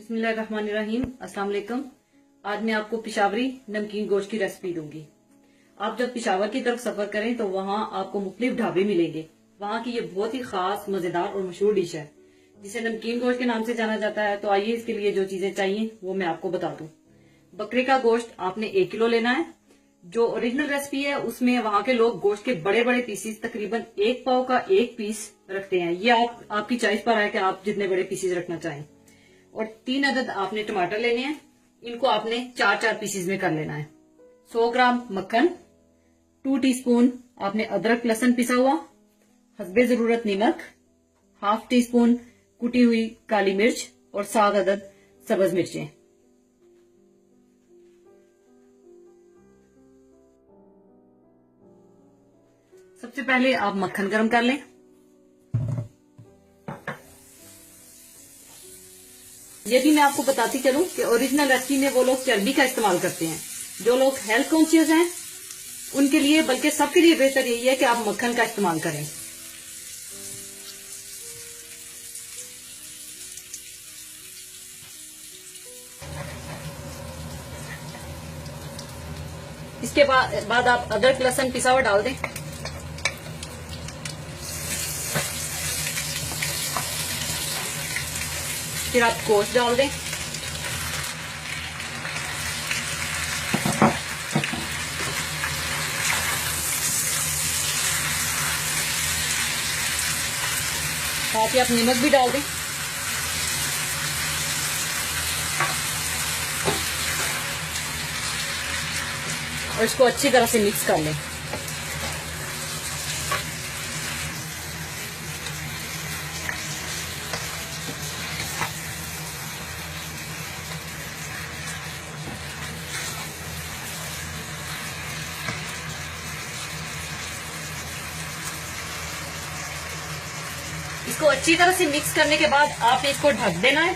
बिस्मिल्लाहिर्रहमानिर्रहीम। अस्सलाम वालेकुम। आज मैं आपको पिशावरी नमकीन गोश्त की रेसिपी दूंगी। आप जब पिशावर की तरफ सफर करें तो वहाँ आपको मुख्तलिफ ढाबे मिलेंगे। वहाँ की ये बहुत ही खास, मजेदार और मशहूर डिश है जिसे नमकीन गोश्त के नाम से जाना जाता है। तो आइए इसके लिए जो चीजें चाहिए वो मैं आपको बता दूं। बकरे का गोश्त आपने 1 किलो लेना है। जो ओरिजिनल रेसिपी है उसमें वहाँ के लोग गोश्त के बड़े बड़े पीसीस, तकरीबन 1 पाव का 1 पीस रखते हैं। ये आपकी चॉइस पर है कि आप जितने बड़े पीसीस रखना चाहें। और 3 अदद आपने टमाटर लेने हैं। इनको आपने 4-4 पीसीज में कर लेना है। 100 ग्राम मक्खन, 2 टीस्पून आपने अदरक लहसुन पिसा हुआ, हस्बे जरूरत नमक, हाफ टी स्पून कुटी हुई काली मिर्च और 7 अदद सब्ज मिर्चें। सबसे पहले आप मक्खन गरम कर लें। ये भी मैं आपको बताती चलूं कि ओरिजिनल रेसिपी में वो लोग चर्बी का इस्तेमाल करते हैं। जो लोग हेल्थ कॉन्शियस हैं उनके लिए, बल्कि सबके लिए बेहतर यही है कि आप मक्खन का इस्तेमाल करें। इसके बाद आप अदरक लहसुन पिसा हुआ डाल दें। फिर आप गोश्त डाल दें। साथ ही आप नमक भी डाल दें। और इसको अच्छी तरह से मिक्स कर लें। इसको अच्छी तरह से मिक्स करने के बाद आपने इसको ढक देना है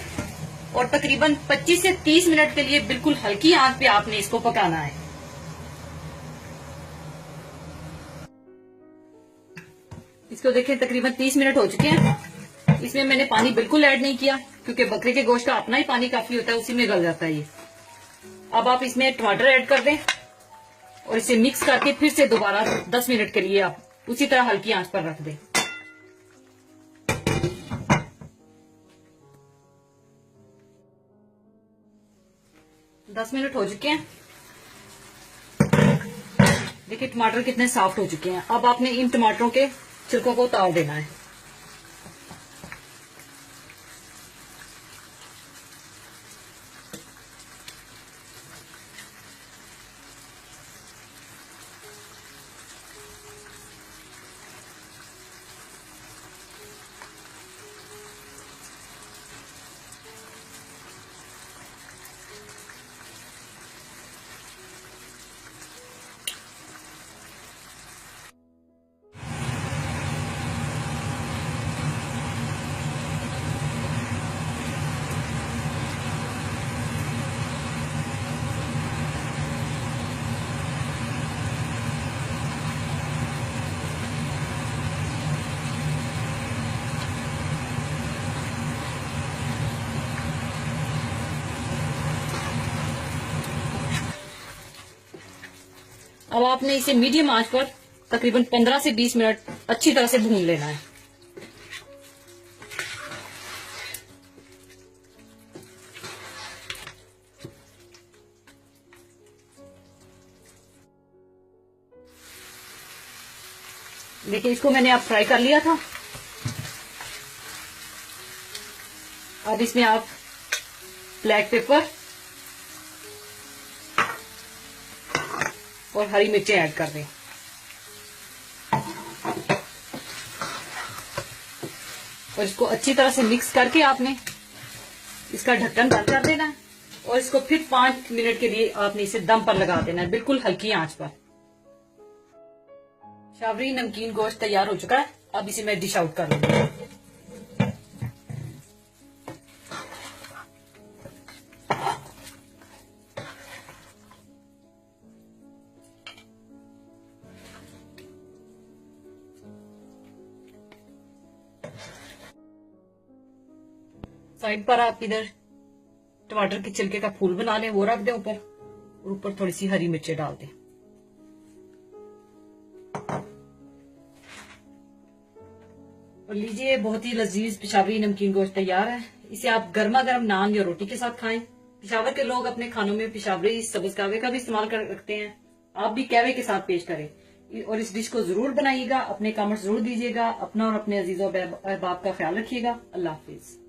और तकरीबन 25 से 30 मिनट के लिए बिल्कुल हल्की आंच पे आपने इसको पकाना है। इसको देखिए तकरीबन 30 मिनट हो चुके हैं। इसमें मैंने पानी बिल्कुल ऐड नहीं किया क्योंकि बकरे के गोश्त का अपना ही पानी काफी होता है, उसी में गल जाता है ये। अब आप इसमें टमाटर ऐड कर दें और इसे मिक्स करके फिर से दोबारा 10 मिनट के लिए आप उसी तरह हल्की आंच पर रख दें। दस मिनट हो चुके हैं। देखिए टमाटर कितने सॉफ्ट हो चुके हैं। अब आपने इन टमाटरों के छिलकों को उतार देना है। अब आपने इसे मीडियम आंच पर तकरीबन 15 से 20 मिनट अच्छी तरह से भून लेना है। देखिए इसको मैंने अब फ्राई कर लिया था। अब इसमें आप ब्लैक पेपर और हरी मिर्चें ऐड कर दें। और इसको अच्छी तरह से मिक्स करके आपने इसका ढक्कन बंद कर देना है और इसको फिर 5 मिनट के लिए आपने इसे दम पर लगा देना है, बिल्कुल हल्की आंच पर। शावरी नमकीन गोश्त तैयार हो चुका है। अब इसे मैं डिश आउट कर लूंगी। साइड पर आप इधर टमाटर के छिलके का फूल बना लें, वो रख दें ऊपर, और ऊपर थोड़ी सी हरी मिर्चें डाल दें। और लीजिए, बहुत ही लजीज पेशावरी नमकीन गोश्त तैयार है। इसे आप गर्मा गर्म नान या रोटी के साथ खाएं। पेशावर के लोग अपने खानों में पेशावरी सब्ज कहवे का भी इस्तेमाल कर रखते हैं, आप भी कहवे के साथ पेश करें और इस डिश को जरूर बनाइएगा। अपने कमेंट्स जरूर दीजिएगा। अपना और अपने अजीजों अहबाब का ख्याल रखिएगा। अल्लाह हाफिज।